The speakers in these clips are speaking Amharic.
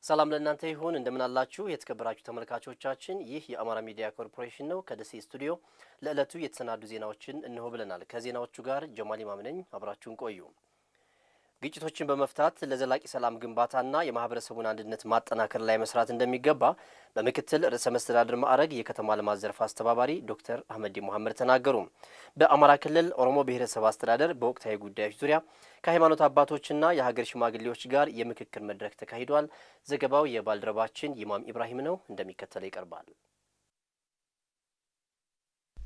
ሰላም ለእናንተ ይሁን እንደምን አላችሁ የተከበራችሁ ተመልካቾቻችን ይህ የአማራ ሚዲያ ኮርፖሬሽን ነው ከደሴ ስቱዲዮ ለዕለቱ የተሰናዱ ዜናዎችን እንሆ ብለናል ከዜናዎቹ ጋር ጀማሊ ማምነኝ አብራችሁን ቆዩ ግጭቶችን በመፍታት ለዘላቂ ሰላም ግንባታና የማህበረሰቡን አንድነት ማጠናከር ላይ መስራት እንደሚገባ በምክትል ርዕሰ መስተዳድር ማዕረግ የከተማ ልማት ዘርፍ አስተባባሪ ዶክተር አህመዲ መሐመድ ተናገሩ በአማራ ክልል ኦሮሞ ብሔረሰብ አስተዳደር በወቅታዊ ጉዳዮች ዙሪያ ከሃይማኖት አባቶችና የሀገር ሽማግሌዎች ጋር የምክክር መድረክ ተካሂዷል ዘገባው የባልደረባችን ኢማም ኢብራሂም ነው እንደሚከተለው ይቀርባል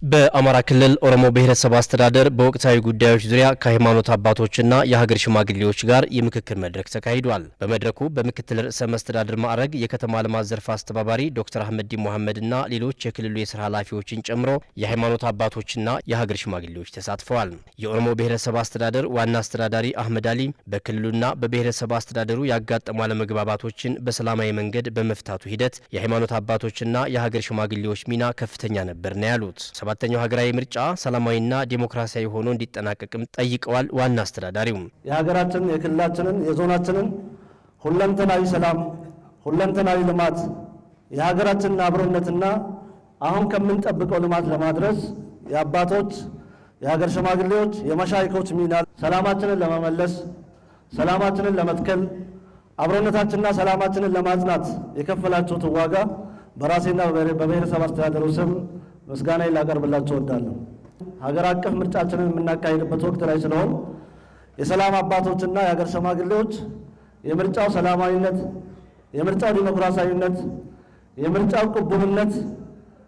በአማራ ክልል ኦሮሞ ብሔረሰብ አስተዳደር በወቅታዊ ጉዳዮች ዙሪያ ከሃይማኖት አባቶችና የሀገር ሽማግሌዎች ጋር የምክክር መድረክ ተካሂዷል በመድረኩ በምክትል ርዕሰ መስተዳድር ማዕረግ የከተማ ልማት ዘርፍ አስተባባሪ ዶክተር አህመዲ መሐመድና ሌሎች የክልሉ የሥራ ኃላፊዎችን ጨምሮ የሃይማኖት አባቶችና የሀገር ሽማግሌዎች ተሳትፈዋል የኦሮሞ ብሔረሰብ አስተዳደር ዋና አስተዳዳሪ አህመድ አሊ በክልሉና በብሔረሰብ አስተዳደሩ ያጋጠሙ አለመግባባቶችን በሰላማዊ መንገድ በመፍታቱ ሂደት የሃይማኖት አባቶችና የሀገር ሽማግሌዎች ሚና ከፍተኛ ነበር ነው ያሉት ሰባተኛው ሀገራዊ ምርጫ ሰላማዊና ዲሞክራሲያዊ ሆኖ እንዲጠናቀቅም ጠይቀዋል ዋና አስተዳዳሪው የሀገራችን የክልላችንን የዞናችንን ሁለንተናዊ ሰላም ሁለንተናዊ ልማት የሀገራችንን አብሮነትና አሁን ከምንጠብቀው ልማት ለማድረስ የአባቶች የሀገር ሽማግሌዎች የመሻይኮች ሚና ሰላማችንን ለመመለስ ሰላማችንን ለመትከል አብሮነታችንና ሰላማችንን ለማጽናት የከፈላችሁት ዋጋ በራሴና በብሔረሰብ አስተዳደሩ ስም መስጋና ላቀርብላችሁ እወዳለሁ ሀገር አቀፍ ምርጫችንን የምናካሂድበት ወቅት ላይ ስለሆነ የሰላም አባቶችና የሀገር ሽማግሌዎች የምርጫው ሰላማዊነት የምርጫው ዲሞክራሲያዊነት የምርጫው ቅቡልነት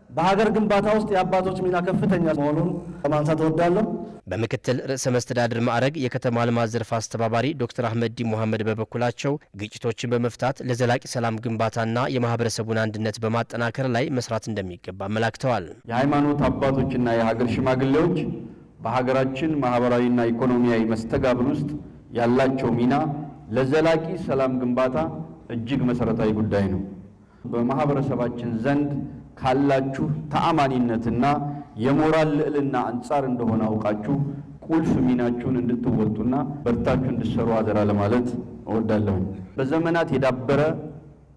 በሀገር ግንባታ ውስጥ የአባቶች ሚና ከፍተኛ መሆኑን ለማንሳት እወዳለሁ በምክትል ርዕሰ መስተዳድር ማዕረግ የከተማ ልማት ዘርፍ አስተባባሪ ዶክተር አህመዲ መሐመድ በበኩላቸው ግጭቶችን በመፍታት ለዘላቂ ሰላም ግንባታና የማህበረሰቡን አንድነት በማጠናከር ላይ መስራት እንደሚገባ አመላክተዋል የሃይማኖት አባቶችና የሀገር ሽማግሌዎች በሀገራችን ማህበራዊና ኢኮኖሚያዊ መስተጋብር ውስጥ ያላቸው ሚና ለዘላቂ ሰላም ግንባታ እጅግ መሰረታዊ ጉዳይ ነው በማህበረሰባችን ዘንድ ካላችሁ ተአማኒነትና የሞራል ልዕልና አንጻር እንደሆነ አውቃችሁ ቁልፍ ሚናችሁን እንድትወጡና በርታችሁ እንድትሰሩ አደራ ለማለት እወዳለሁ በዘመናት የዳበረ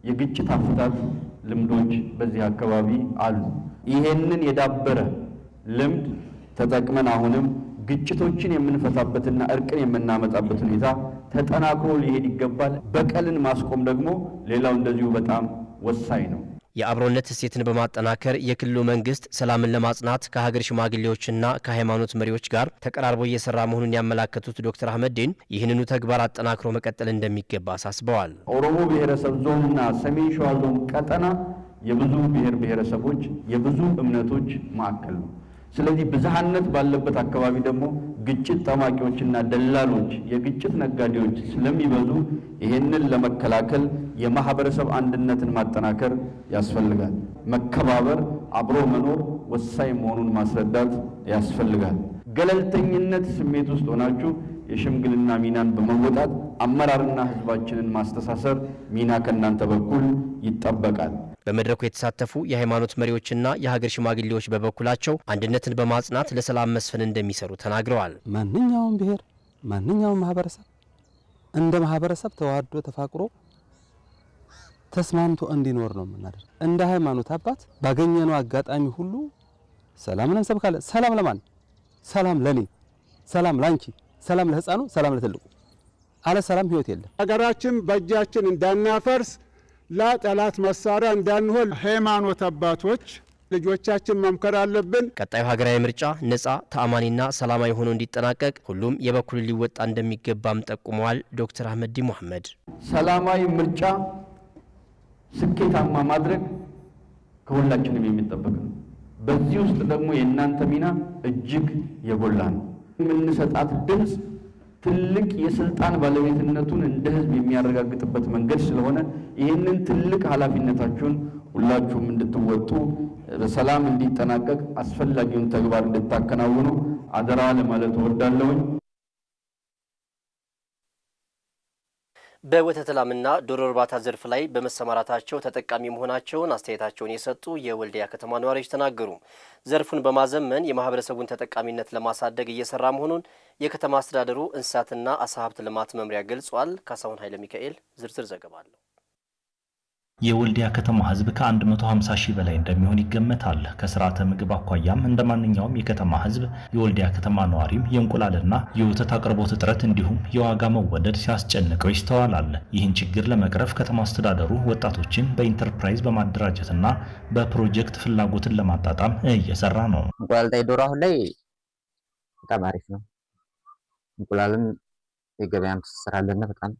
የግጭት አፈታት ልምዶች በዚህ አካባቢ አሉ ይሄንን የዳበረ ልምድ ተጠቅመን አሁንም ግጭቶችን የምንፈታበትና እርቅን የምናመጣበት ሁኔታ ተጠናክሮ ሊሄድ ይገባል በቀልን ማስቆም ደግሞ ሌላው እንደዚሁ በጣም ወሳኝ ነው የአብሮነት እሴትን በማጠናከር የክልሉ መንግስት ሰላምን ለማጽናት ከሀገር ሽማግሌዎችና ከሃይማኖት መሪዎች ጋር ተቀራርቦ እየሰራ መሆኑን ያመላከቱት ዶክተር አህመዲን ይህንኑ ተግባር አጠናክሮ መቀጠል እንደሚገባ አሳስበዋል ኦሮሞ ብሔረሰብ ዞንና ሰሜን ሸዋ ዞን ቀጠና የብዙ ብሔር ብሔረሰቦች የብዙ እምነቶች ማዕከል ነው ስለዚህ ብዝሃነት ባለበት አካባቢ ደግሞ ግጭት ጠማቂዎችና ደላሎች የግጭት ነጋዴዎች ስለሚበዙ ይሄንን ለመከላከል የማህበረሰብ አንድነትን ማጠናከር ያስፈልጋል መከባበር አብሮ መኖር ወሳኝ መሆኑን ማስረዳት ያስፈልጋል ገለልተኝነት ስሜት ውስጥ ሆናችሁ የሽምግልና ሚናን በመወጣት አመራርና ህዝባችንን ማስተሳሰር ሚና ከናንተ በኩል ይጠበቃል በመድረኩ የተሳተፉ የሃይማኖት መሪዎችና የሀገር ሽማግሌዎች በበኩላቸው አንድነትን በማጽናት ለሰላም መስፈን እንደሚሰሩ ተናግረዋል ማንኛውም ብሔር ማንኛውም እንደ ማህበረሰብ ተዋዶ ተፋቅሮ ተስማምቶ እንዲኖር ነው የምናደርገው እንደ ሃይማኖት አባት ባገኘነው አጋጣሚ ሁሉ ሰላምን እንሰብካለን ሰላም ለማን ሰላም ለኔ ሰላም ላንቺ ሰላም ለህፃኑ ሰላም ለትልቁ አለ ሰላም ህይወት የለም ሀገራችን በእጃችን እንዳናፈርስ ለጠላት መሳሪያ እንዳንሆን ሃይማኖት አባቶች ልጆቻችን መምከር አለብን ቀጣዩ ሀገራዊ ምርጫ ነጻ ተአማኒና ሰላማዊ ሆኖ እንዲጠናቀቅ ሁሉም የበኩሉን ሊወጣ እንደሚገባም ጠቁመዋል ዶክተር አህመዲ መሐመድ ሰላማዊ ምርጫ ስኬታማ ማድረግ ከሁላችንም የሚጠበቅ ነው በዚህ ውስጥ ደግሞ የእናንተ ሚና እጅግ የጎላ ነው የምንሰጣት ድምጽ ትልቅ የስልጣን ባለቤትነቱን እንደ ህዝብ የሚያረጋግጥበት መንገድ ስለሆነ ይሄንን ትልቅ ኃላፊነታችሁን ሁላችሁም እንድትወጡ በሰላም እንዲጠናቀቅ አስፈላጊውን ተግባር እንድታከናውኑ አደራ ለማለት እወዳለሁ። በወተት ላምና ዶሮ እርባታ ዘርፍ ላይ በመሰማራታቸው ተጠቃሚ መሆናቸውን አስተያየታቸውን የሰጡ የወልዲያ ከተማ ነዋሪዎች ተናገሩ። ዘርፉን በማዘመን የማህበረሰቡን ተጠቃሚነት ለማሳደግ እየሰራ መሆኑን የከተማ አስተዳደሩ እንስሳትና አሳ ሀብት ልማት መምሪያ ገልጿል። ካሳሁን ኃይለ ሚካኤል ዝርዝር ዘገባ አለው። የወልዲያ ከተማ ህዝብ ከ150 ሺህ በላይ እንደሚሆን ይገመታል። ከስርዓተ ምግብ አኳያም እንደማንኛውም የከተማ ህዝብ የወልዲያ ከተማ ነዋሪም የእንቁላልና የወተት አቅርቦት እጥረት እንዲሁም የዋጋ መወደድ ሲያስጨንቀው ይስተዋላል። ይህን ችግር ለመቅረፍ ከተማ አስተዳደሩ ወጣቶችን በኢንተርፕራይዝ በማደራጀትና በፕሮጀክት ፍላጎትን ለማጣጣም እየሰራ ነው። እንቁላል ጣይ ዶሮ አሁን ላይ በጣም አሪፍ ነው። እንቁላልም የገበያም ትስስራለና በጣም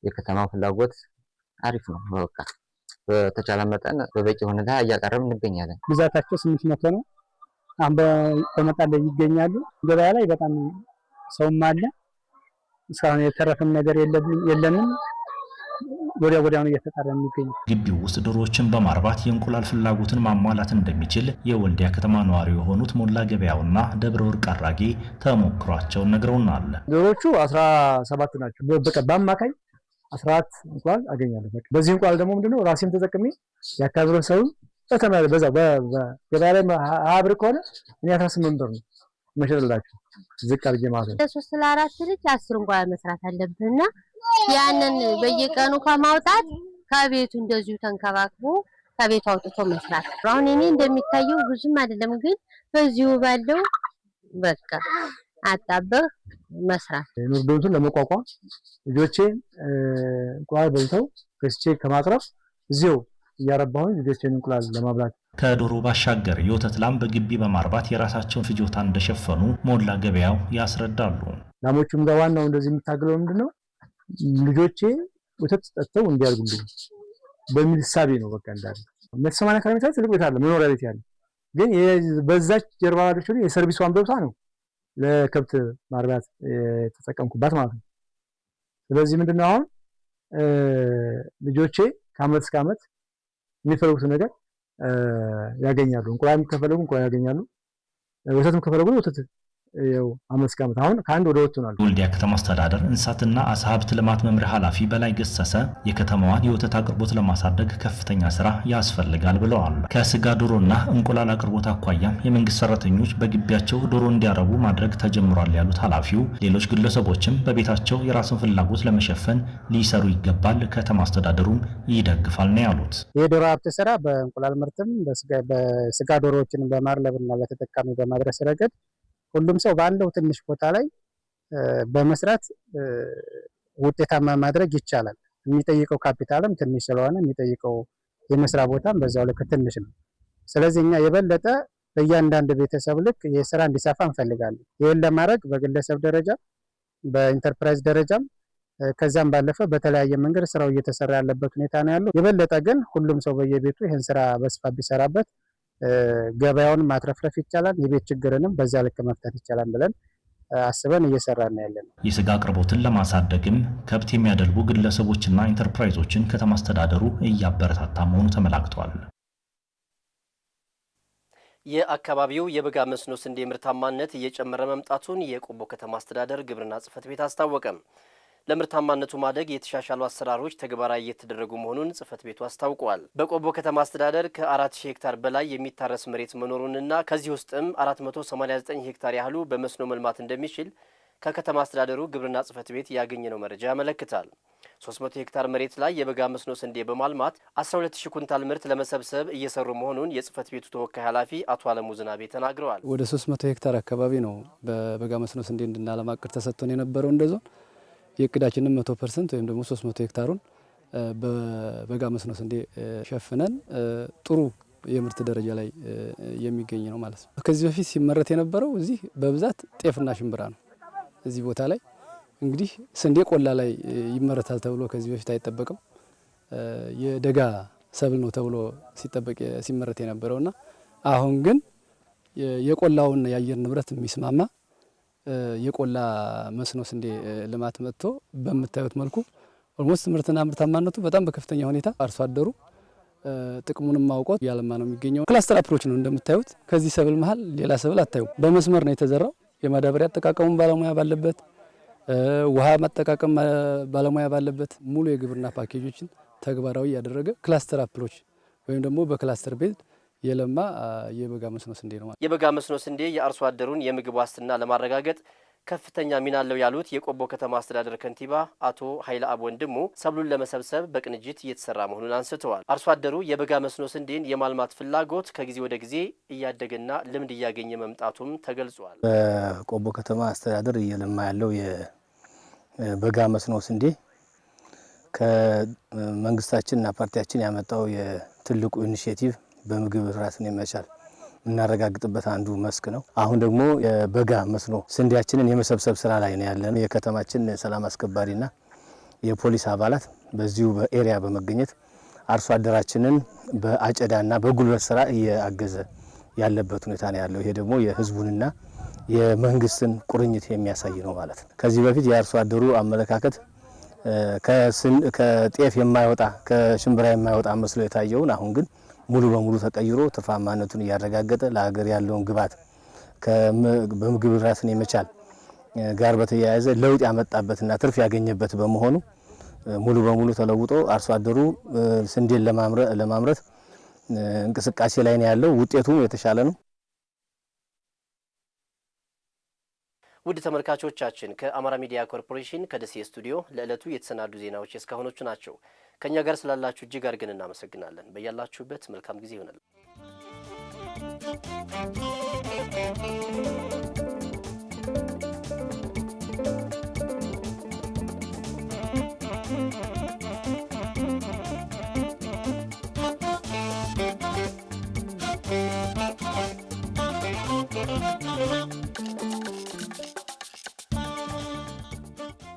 የከተማው ፍላጎት አሪፍ ነው። በቃ በተቻለ መጠን በበቂ ሁኔታ እያቀረብን እንገኛለን። ብዛታቸው 800 ነው። አሁን በመጣል ላይ ይገኛሉ። ገበያ ላይ በጣም ሰውም አለ። እስካሁን የተረፈም ነገር የለንም። ወዲያውኑ እየተጣራን እንገኛለን። ግቢው ውስጥ ዶሮዎችን በማርባት የእንቁላል ፍላጎትን ማሟላት እንደሚችል የወልዲያ ከተማ ነዋሪ የሆኑት ሞላ ገበያውና ደብረ ወርቅ አራጌ ተሞክሯቸውን ነግረውናል። ዶሮቹ 17 ናቸው። በቃ በአማካኝ 14 እንቁላል አገኛለሁ። በዚህ እንቁላል ደግሞ ምንድነው ራሴም ተጠቅሜ ያካብረው ሰው ተተማለ በዛው በገበያ ላይ አብር ከሆነ እኔ 18 ብር ነው መሸጥላችሁ ዝቅ አድርጌ ማለት ነው። ለ3 ለ4 ልጅ 10 እንቁላል መስራት አለብንና ያንን በየቀኑ ከማውጣት ከቤቱ እንደዚሁ ተንከባክቦ ከቤቱ አውጥቶ መስራት። አሁን እኔ እንደሚታየው ብዙም አይደለም፣ ግን በዚሁ ባለው በቃ አጣበህ መስራት ኑርዶቱን ለመቋቋም ልጆቼ እንቁላል በልተው ከስቼ ከማቅረብ እዚሁ እያረባሁኝ ልጆቼን እንቁላል ለማብላት ከዶሮ ባሻገር የወተት ላም በግቢ በማርባት የራሳቸውን ፍጆታ እንደሸፈኑ ሞላ ገበያው ያስረዳሉ። ላሞቹም ጋር ዋናው እንደዚህ የምታገለው ምንድነው ልጆቼ ወተት ጠጥተው እንዲያርጉልኝ በሚል ሳቢ ነው። በቃ እንዳለ 180 ካሬ ሜትር ትልቅ ቤት አለ፣ መኖሪያ ቤት ያለ ግን በዛች ጀርባ ያለችው የሰርቪሷን ቦታ ነው ለከብት ማርባት የተጠቀምኩባት ማለት ነው። ስለዚህ ምንድነው አሁን ልጆቼ ከአመት እስከ አመት የሚፈልጉት ነገር ያገኛሉ። እንቁላል ከፈለጉ እንቁላል ያገኛሉ። ወተትም ከፈለጉ ወተት ያው አመት እስከ አመት አሁን ከአንድ ወደ ወጥ ሆኗል። ወልዲያ ከተማ አስተዳደር እንስሳትና አሳ ሀብት ልማት መምሪያ ኃላፊ በላይ ገሰሰ የከተማዋን የወተት አቅርቦት ለማሳደግ ከፍተኛ ስራ ያስፈልጋል ብለዋል። ከስጋ ዶሮና እንቁላል አቅርቦት አኳያም የመንግስት ሰራተኞች በግቢያቸው ዶሮ እንዲያረቡ ማድረግ ተጀምሯል ያሉት ኃላፊው ሌሎች ግለሰቦችም በቤታቸው የራስን ፍላጎት ለመሸፈን ሊሰሩ ይገባል፣ ከተማ አስተዳደሩም ይደግፋል ነው ያሉት። የዶሮ ሀብት ስራ በእንቁላል ምርትም በስጋ ዶሮዎችን በማርለብና ለተጠቃሚ በማድረስ ረገድ ሁሉም ሰው ባለው ትንሽ ቦታ ላይ በመስራት ውጤታማ ማድረግ ይቻላል። የሚጠይቀው ካፒታልም ትንሽ ስለሆነ የሚጠይቀው የመስራ ቦታም በዛው ልክ ትንሽ ነው። ስለዚህ እኛ የበለጠ በእያንዳንዱ ቤተሰብ ልክ የስራ እንዲሰፋ እንፈልጋለን። ይሄን ለማድረግ በግለሰብ ደረጃ በኢንተርፕራይዝ ደረጃም ከዛም ባለፈ በተለያየ መንገድ ስራው እየተሰራ ያለበት ሁኔታ ነው ያለው። የበለጠ ግን ሁሉም ሰው በየቤቱ ይሄን ስራ በስፋት ቢሰራበት ገበያውን ማትረፍረፍ ይቻላል፣ የቤት ችግርንም በዛ ልክ መፍታት ይቻላል ብለን አስበን እየሰራን ያለን። የስጋ አቅርቦትን ለማሳደግም ከብት የሚያደልቡ ግለሰቦችና ኢንተርፕራይዞችን ከተማ አስተዳደሩ እያበረታታ መሆኑ ተመላክቷል። የአካባቢው የበጋ መስኖ ስንዴ ምርታማነት እየጨመረ መምጣቱን የቆቦ ከተማ አስተዳደር ግብርና ጽሕፈት ቤት አስታወቀ። ለምርታማነቱ ማደግ የተሻሻሉ አሰራሮች ተግባራዊ እየተደረጉ መሆኑን ጽሕፈት ቤቱ አስታውቋል። በቆቦ ከተማ አስተዳደር ከ4000 ሄክታር በላይ የሚታረስ መሬት መኖሩንና ከዚህ ውስጥም 489 ሄክታር ያህሉ በመስኖ መልማት እንደሚችል ከከተማ አስተዳደሩ ግብርና ጽሕፈት ቤት ያገኘነው መረጃ ያመለክታል። 300 ሄክታር መሬት ላይ የበጋ መስኖ ስንዴ በማልማት 12000 ኩንታል ምርት ለመሰብሰብ እየሰሩ መሆኑን የጽሕፈት ቤቱ ተወካይ ኃላፊ አቶ አለሙ ዝናቤ ተናግረዋል። ወደ 300 ሄክታር አካባቢ ነው በበጋ መስኖ ስንዴ እንድናለማ እቅድ ተሰጥቶን የነበረው እንደዞን የእቅዳችንን 100% ወይም ደግሞ 300 ሄክታሩን በበጋ መስኖ ስንዴ ሸፍነን ጥሩ የምርት ደረጃ ላይ የሚገኝ ነው ማለት ነው። ከዚህ በፊት ሲመረት የነበረው እዚህ በብዛት ጤፍና ሽምብራ ነው። እዚህ ቦታ ላይ እንግዲህ ስንዴ ቆላ ላይ ይመረታል ተብሎ ከዚህ በፊት አይጠበቅም። የደጋ ሰብል ነው ተብሎ ሲመረት የነበረውና አሁን ግን የቆላውና የአየር ንብረት የሚስማማ የቆላ መስኖ ስንዴ ልማት መጥቶ በምታዩት መልኩ ኦልሞስት ምርትና ምርታማነቱ በጣም በከፍተኛ ሁኔታ አርሶ አደሩ ጥቅሙንም ማውቆት ያለማ ነው የሚገኘው። ክላስተር አፕሮች ነው እንደምታዩት። ከዚህ ሰብል መሃል ሌላ ሰብል አታዩ። በመስመር ነው የተዘራው። የማዳበሪያ አጠቃቀሙን ባለሙያ ባለበት ውሃ መጠቃቀም ባለሙያ ባለበት ሙሉ የግብርና ፓኬጆችን ተግባራዊ ያደረገ ክላስተር አፕሮች ወይም ደግሞ በክላስተር ቤት የለማ የበጋ መስኖ ስንዴ ነው። የበጋ መስኖ ስንዴ የአርሶ አደሩን የምግብ ዋስትና ለማረጋገጥ ከፍተኛ ሚና አለው ያሉት የቆቦ ከተማ አስተዳደር ከንቲባ አቶ ኃይለ አብ ወንድሙ ሰብሉን ለመሰብሰብ በቅንጅት እየተሰራ መሆኑን አንስተዋል። አርሶ አደሩ የበጋ መስኖ ስንዴን የማልማት ፍላጎት ከጊዜ ወደ ጊዜ እያደገና ልምድ እያገኘ መምጣቱም ተገልጿል። በቆቦ ከተማ አስተዳደር እየለማ ያለው የበጋ መስኖ ስንዴ ከመንግስታችንና ፓርቲያችን ያመጣው የትልቁ ኢኒሼቲቭ በምግብ ራስን የመቻል እናረጋግጥበት አንዱ መስክ ነው። አሁን ደግሞ የበጋ መስኖ ስንዴያችንን የመሰብሰብ ስራ ላይ ነው ያለን። የከተማችን ሰላም አስከባሪና የፖሊስ አባላት በዚሁ በኤሪያ በመገኘት አርሶ አደራችንን በአጨዳና በጉልበት ስራ እያገዘ ያለበት ሁኔታ ነው ያለው። ይሄ ደግሞ የህዝቡንና የመንግስትን ቁርኝት የሚያሳይ ነው ማለት ነው። ከዚህ በፊት የአርሶ አደሩ አመለካከት ከጤፍ የማይወጣ ከሽምብራ የማይወጣ መስሎ የታየውን አሁን ግን ሙሉ በሙሉ ተቀይሮ ትርፋማነቱን እያረጋገጠ ለሀገር ያለውን ግብዓት በምግብ ራስን የመቻል ጋር በተያያዘ ለውጥ ያመጣበትና ትርፍ ያገኘበት በመሆኑ ሙሉ በሙሉ ተለውጦ አርሶ አደሩ ስንዴን ለማምረት እንቅስቃሴ ላይ ነው ያለው። ውጤቱም የተሻለ ነው። ውድ ተመልካቾቻችን ከአማራ ሚዲያ ኮርፖሬሽን ከደሴ ስቱዲዮ ለዕለቱ የተሰናዱ ዜናዎች እስካሁኖቹ ናቸው። ከኛ ጋር ስላላችሁ እጅግ አድርገን እናመሰግናለን። በያላችሁበት መልካም ጊዜ ይሆናል። Thank you.